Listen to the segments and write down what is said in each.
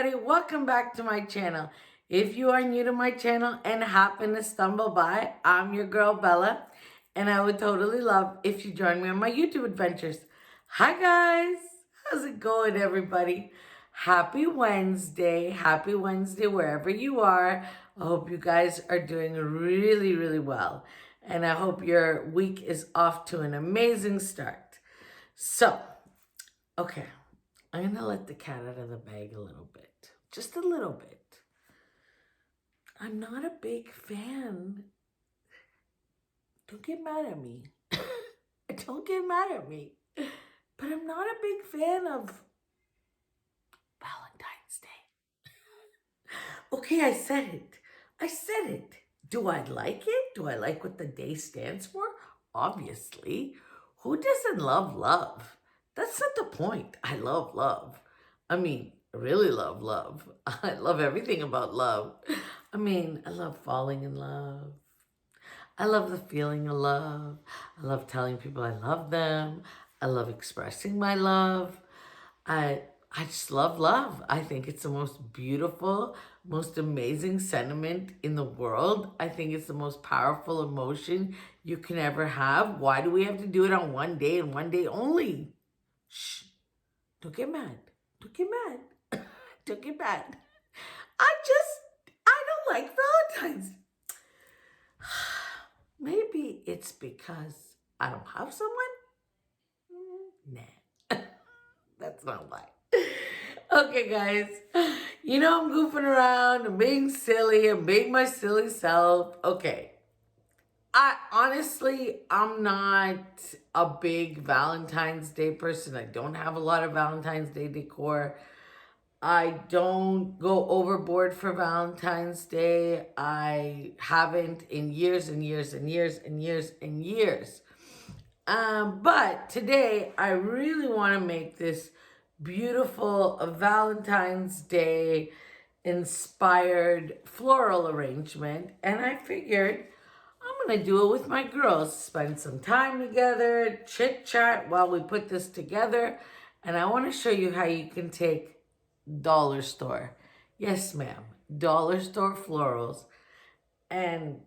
everybody, welcome back to my channel. If you are new to my channel and happen to stumble by, I'm your girl Bella, and I would totally love if you join me on my YouTube adventures. Hi guys, how's it going everybody? Happy Wednesday wherever you are. I hope you guys are doing really well, and I hope your week is off to an amazing start. So, okay. I'm going to let the cat out of the bag a little bit. Just a little bit. I'm not a big fan. Don't get mad at me. Don't get mad at me. But I'm not a big fan of Valentine's Day. Okay, I said it. Do I like it? Do I like what the day stands for? Obviously. Who doesn't love love? That's not the point. I love love. I mean, I really love love. I love everything about love. I mean, I love falling in love. I love the feeling of love. I love telling people I love them. I love expressing my love. I just love love. I think it's the most beautiful, most amazing sentiment in the world. I think it's the most powerful emotion you can ever have. Why do we have to do it on one day and one day only? Shh, don't get mad. Don't get mad. Don't get mad. I don't like Valentine's. Maybe it's because I don't have someone? Nah, that's not why. Okay, guys. You know I'm goofing around. I'm being silly. I'm being my silly self. Okay. I'm not a big Valentine's Day person. I don't have a lot of Valentine's Day decor. I don't go overboard for Valentine's Day. I haven't in years and years and years and years and years. But today I really want to make this beautiful Valentine's Day inspired floral arrangement, and I figured I'm gonna do it with my girls. Spend some time together, chit chat while we put this together, and I want to show you how you can take dollar store, yes ma'am, dollar store florals, and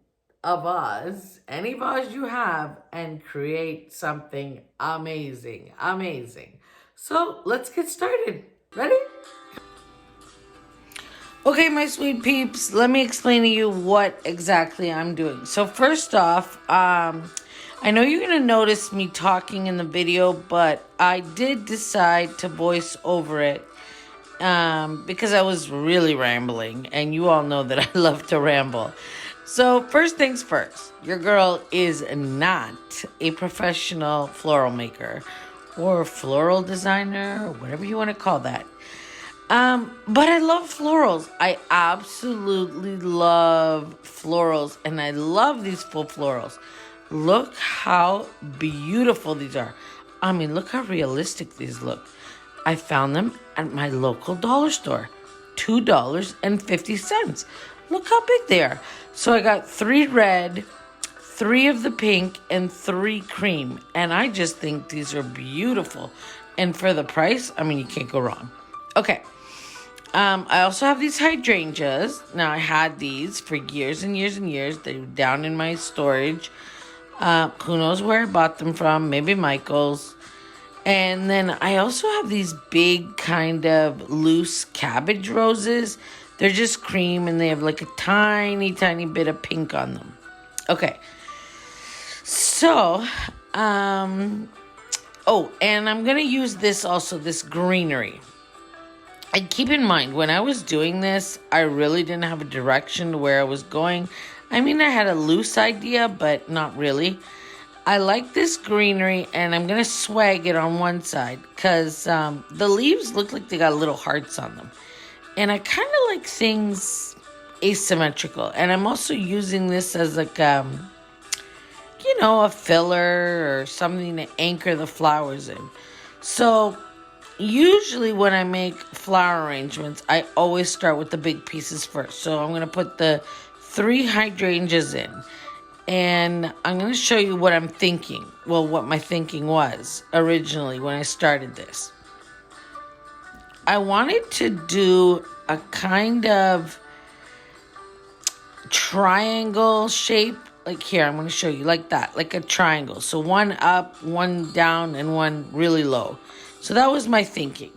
a vase, any vase you have, and create something amazing. So let's get started. Ready? Okay, my sweet peeps, let me explain to you what exactly I'm doing. So first off, I know you're going to notice me talking in the video, but I did decide to voice over it because I was really rambling, and you all know that I love to ramble. So first things first, your girl is not a professional floral maker or floral designer or whatever you want to call that. But I love florals. I absolutely love florals, and I love these full florals. Look how beautiful these are. I mean, look how realistic these look. I found them at my local dollar store, $2.50. Look how big they are. So I got 3 red, 3 of the pink, and 3 cream, and I just think these are beautiful. And for the price, I mean, you can't go wrong. Okay. I also have these hydrangeas. Now, I had these for years and years and years. They were down in my storage. Who knows where I bought them from? Maybe Michael's. And then I also have these big kind of loose cabbage roses. They're just cream, and they have like a tiny bit of pink on them. Okay. So, oh, and I'm going to use this also, this greenery. And keep in mind, when I was doing this, I really didn't have a direction to where I was going. I mean, I had a loose idea, but not really. I like this greenery, and I'm going to swag it on one side because the leaves look like they got little hearts on them. And I kind of like things asymmetrical. And I'm also using this as like, a filler or something to anchor the flowers in. So usually when I make flower arrangements, I always start with the big pieces first. So I'm going to put the 3 hydrangeas in. And I'm going to show you what I'm thinking. Well, what my thinking was originally when I started this. I wanted to do a kind of triangle shape. Like here, I'm going to show you like that, like a triangle. So one up, one down, and one really low. So that was my thinking.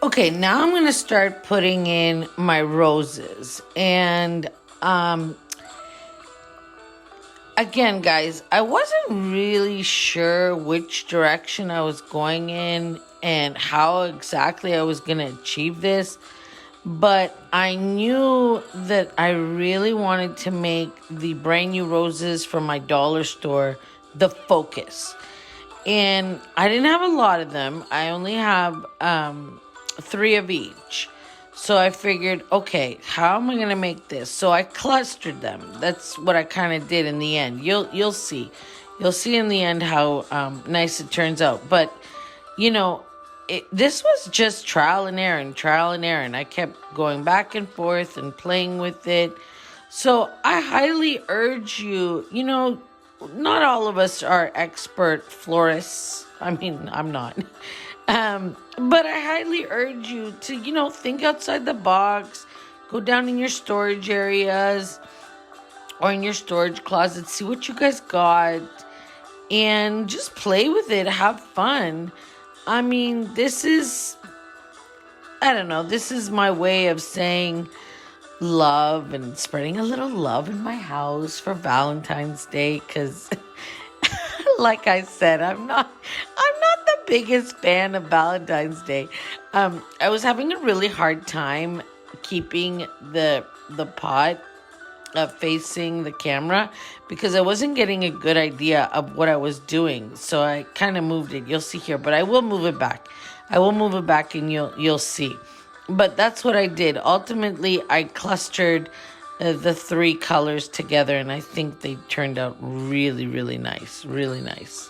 Okay, now I'm going to start putting in my roses. And again, guys, I wasn't really sure which direction I was going in and how exactly I was going to achieve this. But I knew that I really wanted to make the brand new roses from my dollar store the focus. And I didn't have a lot of them. I only have 3 of each. So I figured, okay, how am I gonna make this? So I clustered them. That's what I kind of did in the end. You'll see, in the end how nice it turns out. But you know, this was just trial and error, and I kept going back and forth and playing with it. So I highly urge you, not all of us are expert florists. I mean, I'm not. But I highly urge you to, think outside the box, go down in your storage areas or in your storage closet, see what you guys got, and just play with it, have fun. I mean, I don't know, this is my way of saying love and spreading a little love in my house for Valentine's Day, because like I said, I'm not the biggest fan of Valentine's Day. I was having a really hard time keeping the pot facing the camera because I wasn't getting a good idea of what I was doing. So I kind of moved it. You'll see here, but I will move it back. And you'll see. But that's what I did. Ultimately, I clustered the 3 colors together, and I think they turned out really, really nice. Really nice.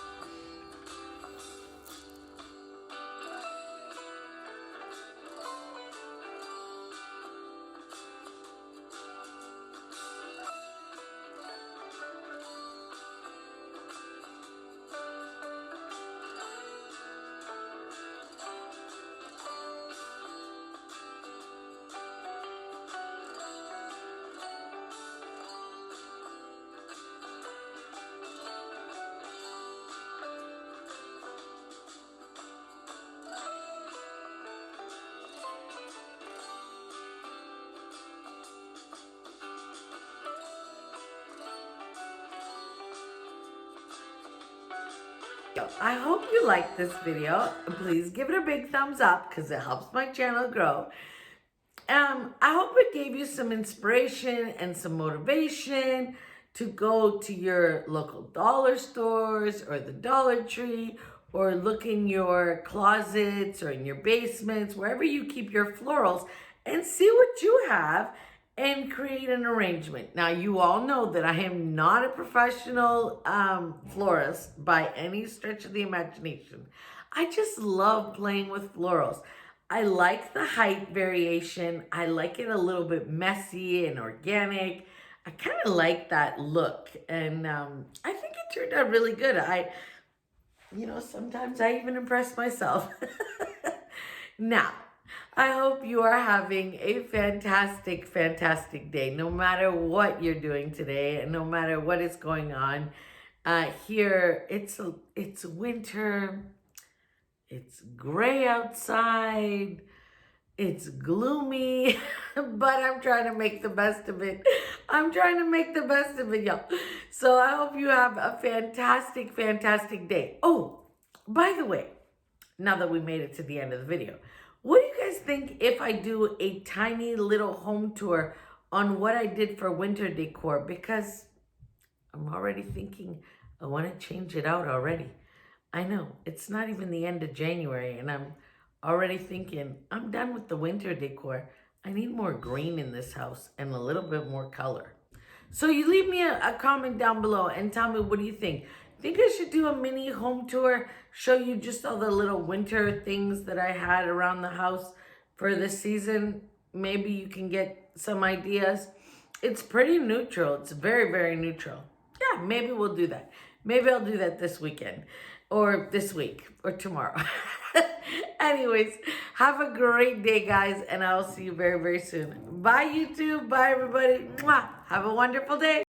I hope you liked this video. Please give it a big thumbs up because it helps my channel grow. I hope it gave you some inspiration and some motivation to go to your local dollar stores or the Dollar Tree, or look in your closets or in your basements, wherever you keep your florals, and see what you have and create an arrangement. Now, you all know that I am not a professional florist by any stretch of the imagination. I just love playing with florals. I like the height variation. I like it a little bit messy and organic. I kind of like that look. And I think it turned out really good. Sometimes I even impress myself. Now, I hope you are having a fantastic, fantastic day, no matter what you're doing today, and no matter what is going on. Here, it's winter. It's gray outside. It's gloomy, but I'm trying to make the best of it. Y'all. So I hope you have a fantastic, fantastic day. Oh, by the way, now that we made it to the end of the video, what do you guys think if I do a tiny little home tour on what I did for winter decor? Because I'm already thinking I want to change it out already. I know, it's not even the end of January, and I'm already thinking, I'm done with the winter decor. I need more green in this house and a little bit more color. So you leave me a comment down below and tell me, what do you think? Think I should do a mini home tour, show you just all the little winter things that I had around the house for this season? Maybe you can get some ideas. It's pretty neutral. It's very, very neutral. Yeah, maybe we'll do that. Maybe I'll do that this weekend or this week or tomorrow. Anyways, have a great day, guys, and I'll see you very, very soon. Bye, YouTube. Bye, everybody. Mwah. Have a wonderful day.